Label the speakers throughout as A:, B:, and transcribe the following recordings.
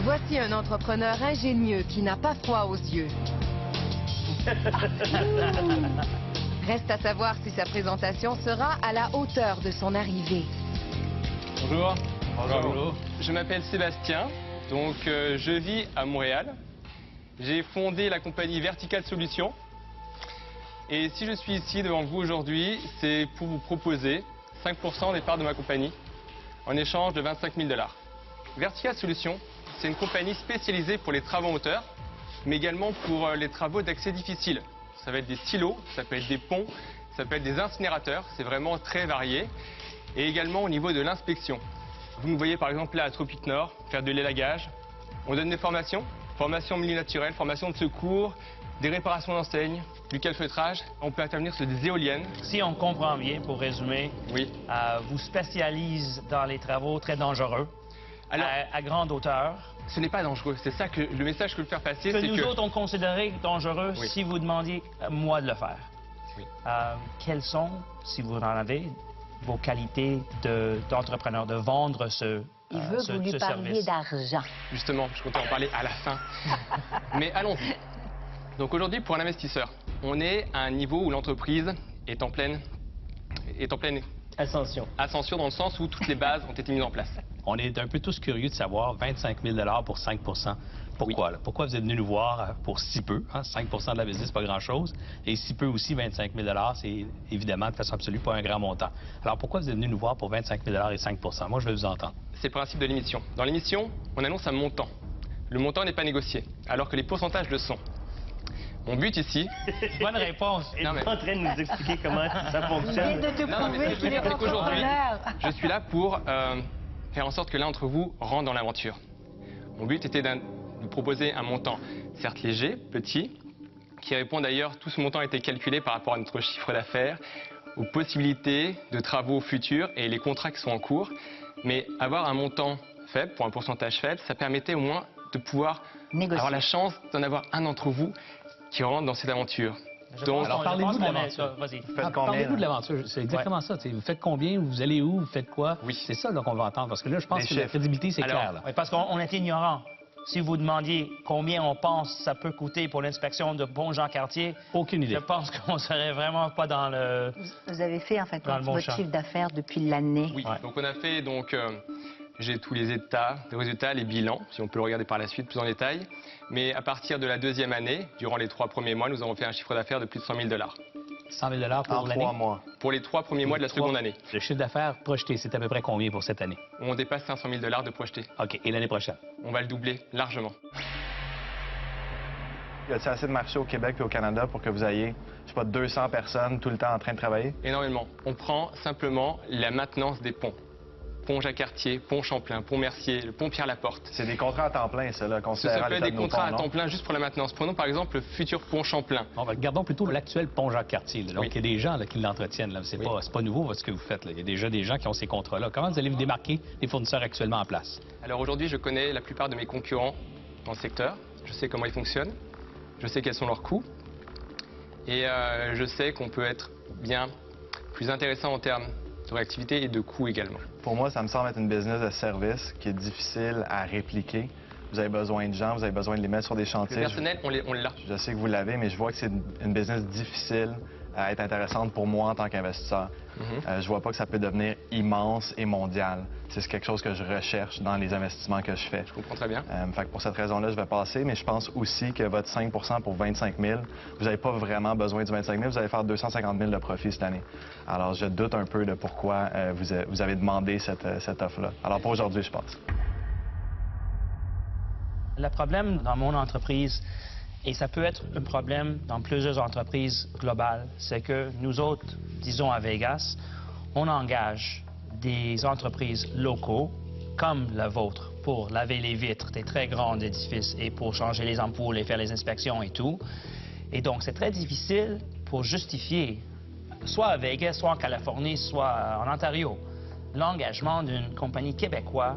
A: Voici un entrepreneur ingénieux qui n'a pas froid aux yeux. Reste à savoir si sa présentation sera à la hauteur de son arrivée.
B: Bonjour.
C: Bonjour.
B: Je m'appelle Sébastien, donc je vis à Montréal. J'ai fondé la compagnie Vertical Solutions. Et si je suis ici devant vous aujourd'hui, c'est pour vous proposer 5% des parts de ma compagnie en échange de 25 000 $. Vertical Solutions, c'est une compagnie spécialisée pour les travaux en hauteur, mais également pour les travaux d'accès difficiles. Ça va être des silos, ça peut être des ponts, ça peut être des incinérateurs, c'est vraiment très varié. Et également au niveau de l'inspection. Vous nous voyez par exemple là à Tropique Nord, faire de l'élagage. On donne des formations, formation milieu naturel, formation de secours, des réparations d'enseignes, du calfeutrage. On peut intervenir sur des éoliennes.
C: Si on comprend bien, pour résumer,
B: Oui.
C: Vous spécialisez dans les travaux très dangereux,
B: Alors,
C: à grande hauteur.
B: ce n'est pas dangereux. C'est ça que le message que je veux faire passer,
C: Que
B: c'est
C: nous
B: que...
C: autres, on considérait dangereux
B: Oui.
C: si vous demandiez moi de le faire.
B: Oui.
C: Quelles sont, si vous en avez, vos qualités d'entrepreneur, de vendre ce
D: Il veut que vous lui parliez
C: service?
D: d'argent.
B: Justement, je comptais en parler à la fin. Mais allons-y. Donc aujourd'hui, pour un investisseur, on est à un niveau où l'entreprise est en pleine ascension dans le sens où toutes les bases ont été mises en place.
E: On est un peu tous curieux de savoir 25 000 $ pour 5 Pourquoi?
B: Oui.
E: Là? Pourquoi vous êtes venu nous voir pour si peu? Hein? 5 de la business, c'est pas grand-chose. Et si peu aussi, 25 000 $, c'est évidemment de façon absolue pas un grand montant. Alors pourquoi vous êtes venu nous voir pour 25 000 $ et 5 Moi, je vais vous entendre.
B: C'est le principe de l'émission. Dans l'émission, on annonce un montant. Le montant n'est pas négocié, alors que les pourcentages le sont. Mon but ici...
C: Bonne réponse.
B: Non, mais-
C: en train de nous expliquer comment ça fonctionne.
D: de te
B: Non, mais ce que je veux dire, c'est qu'aujourd'hui, je suis là pour faire en sorte que l'un d'entre vous rentre dans l'aventure. Mon but était de vous proposer un montant, certes léger, petit, qui répond d'ailleurs, tout ce montant a été calculé par rapport à notre chiffre d'affaires, aux possibilités de travaux futurs et les contrats qui sont en cours. Mais avoir un montant faible, pour un pourcentage faible, ça permettait au moins de pouvoir
D: Négocier.
B: avoir la chance d'en avoir un d'entre vous qui rentre dans cette aventure. Donc,
E: Alors, parlez-nous de l'aventure.
C: Vas-y.
E: Parlez-nous de l'aventure. C'est exactement ça. Vous faites combien? Vous allez où? Vous faites quoi?
B: Oui.
E: C'est ça qu'on va entendre. Parce que là, je pense
B: Des
E: que la
B: chiffres.
E: crédibilité, c'est
B: Alors,
E: clair. Là.
C: Oui, parce qu'on est ignorant. Si vous demandiez combien on pense ça peut coûter pour l'inspection de Pont-Jean-Cartier,
E: Aucune idée.
C: je pense qu'on serait vraiment pas dans le...
D: Vous avez fait, en fait,
C: Dans le bon
D: votre
C: champ.
D: chiffre d'affaires depuis l'année.
B: oui,
C: Ouais.
B: donc on a fait j'ai tous les états, les résultats, les bilans, si on peut le regarder par la suite plus en détail. Mais à partir de la deuxième année, durant les 3 premiers mois, nous avons fait un chiffre d'affaires de plus de 100 000 $.
E: 100 000 $ pour l'année?
B: Pour les 3 premiers mois de la seconde année.
E: Le chiffre d'affaires projeté, c'est à peu près combien pour cette année?
B: On dépasse 500 000 $ de projeté.
E: OK. Et l'année prochaine?
B: On va le doubler largement.
F: Y a-t-il assez de marché au Québec et au Canada pour que vous ayez, je sais pas, 200 personnes tout le temps en train de travailler?
B: Énormément. On prend simplement la maintenance des ponts. Pont Jacques-Cartier, Pont Champlain, Pont Mercier, le Pont Pierre-Laporte.
F: C'est des contrats à temps plein, ça, là,
B: Ça
F: considérant
B: peut être
F: l'état
B: des
F: de nos
B: contrats
F: ponts,
B: à temps
F: non?
B: plein juste pour la maintenance. Prenons par exemple le futur Pont Champlain.
E: Bon, ben, regardons plutôt l'actuel pont Jacques-Cartier. là. Donc,
B: Oui.
E: il y a des gens là, qui l'entretiennent. Là. C'est
B: Oui.
E: pas nouveau ce que vous faites. Là. Il y a déjà des gens qui ont ces contrats-là. Comment vous allez vous démarquer des fournisseurs actuellement en place?
B: Alors aujourd'hui, je connais la plupart de mes concurrents dans le secteur. Je sais comment ils fonctionnent. Je sais quels sont leurs coûts. Et je sais qu'on peut être bien plus intéressant en termes de réactivité et de coûts également.
F: Pour moi, ça me semble être une business de service qui est difficile à répliquer. Vous avez besoin de gens, vous avez besoin de les mettre sur des
B: Le
F: chantiers.
B: personnel, on l'a.
F: Je sais que vous l'avez, mais je vois que c'est une business difficile à être intéressante pour moi en tant qu'investisseur. Je vois pas que ça peut devenir immense et mondial. C'est quelque chose que je recherche dans les investissements que je fais.
B: Je comprends très bien.
F: Fait que pour cette raison-là, je vais passer, mais je pense aussi que votre 5 pour 25 000, vous n'avez pas vraiment besoin du 25 000, vous allez faire 250 000 de profit cette année. Alors, je doute un peu de pourquoi vous avez demandé cette offre-là. Alors, pour aujourd'hui, je pense.
C: Le problème dans mon entreprise, et ça peut être un problème dans plusieurs entreprises globales, c'est que nous autres, disons à Vegas, on engage des entreprises locaux comme la vôtre pour laver les vitres des très grands édifices et pour changer les ampoules et faire les inspections et tout. Et donc, c'est très difficile pour justifier, soit à Vegas, soit en Californie, soit en Ontario, l'engagement d'une compagnie québécoise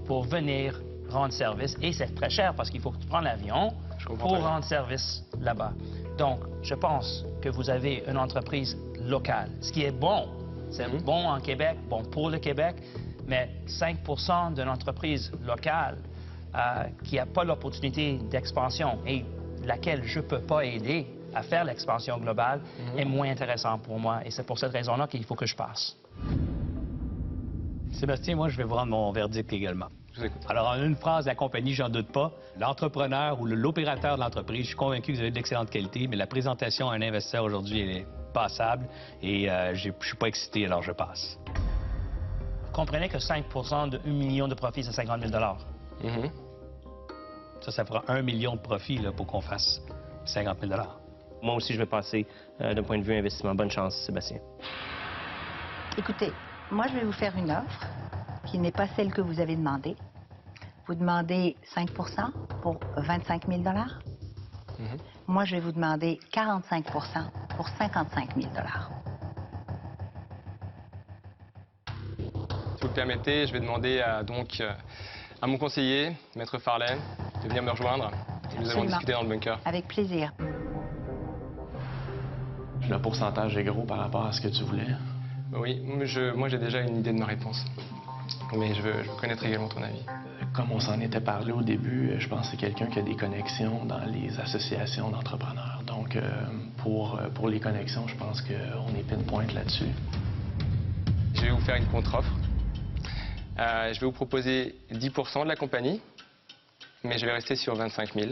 C: pour venir rendre service. Et c'est très cher parce qu'il faut que tu prennes l'avion
B: Je comprends
C: pour
B: très bien.
C: rendre service là-bas. Donc, je pense que vous avez une entreprise locale, ce qui est bon. C'est bon en Québec, bon pour le Québec, mais 5 d'une entreprise locale, qui n'a pas l'opportunité d'expansion et laquelle je ne peux pas aider à faire l'expansion globale est moins intéressant pour moi. Et c'est pour cette raison-là qu'il faut que je passe.
E: Sébastien, moi, je vais vous rendre mon verdict également.
B: Je vous écoute.
E: Alors, en une phrase, la compagnie, j'en doute pas. L'entrepreneur ou l'opérateur de l'entreprise, je suis convaincu que vous avez d'excellente qualité, mais la présentation à un investisseur aujourd'hui, elle est passable et je ne suis pas excité, alors je passe.
C: Vous comprenez que 5 de 1 million de profit, c'est 50 000
E: Ça fera 1 million de profit là, pour qu'on fasse 50 000
G: Moi aussi, je vais passer d'un point de vue investissement. Bonne chance, Sébastien.
D: Écoutez, moi, je vais vous faire une offre qui n'est pas celle que vous avez demandée. Vous demandez 5 pour 25 000 Moi, je vais vous demander 45 pour 55 000
B: Si vous le permettez, je vais demander à mon conseiller, Maître Farley, de venir me rejoindre. Nous allons
D: Absolument.
B: discuter dans le bunker.
D: Avec plaisir.
F: Le pourcentage est gros par rapport à ce que tu voulais.
B: Oui, moi j'ai déjà une idée de ma réponse. Mais je veux connaître également ton avis.
F: Comme on s'en était parlé au début, je pense que c'est quelqu'un qui a des connexions dans les associations d'entrepreneurs. Donc, pour les connexions, je pense qu'on est pinpoint là-dessus.
B: Je vais vous faire une contre-offre. Je vais vous proposer 10% de la compagnie, mais je vais rester sur 25 000.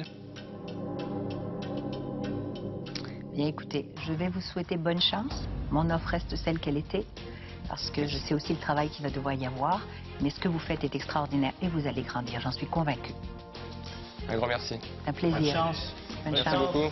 D: Bien, écoutez, je vais vous souhaiter bonne chance. Mon offre reste celle qu'elle était, parce que je sais aussi le travail qu'il va devoir y avoir. Mais ce que vous faites est extraordinaire et vous allez grandir, j'en suis convaincue.
B: Un grand merci.
D: Un plaisir.
C: Bonne chance.
D: Bonne
B: Merci
D: chance.
B: beaucoup.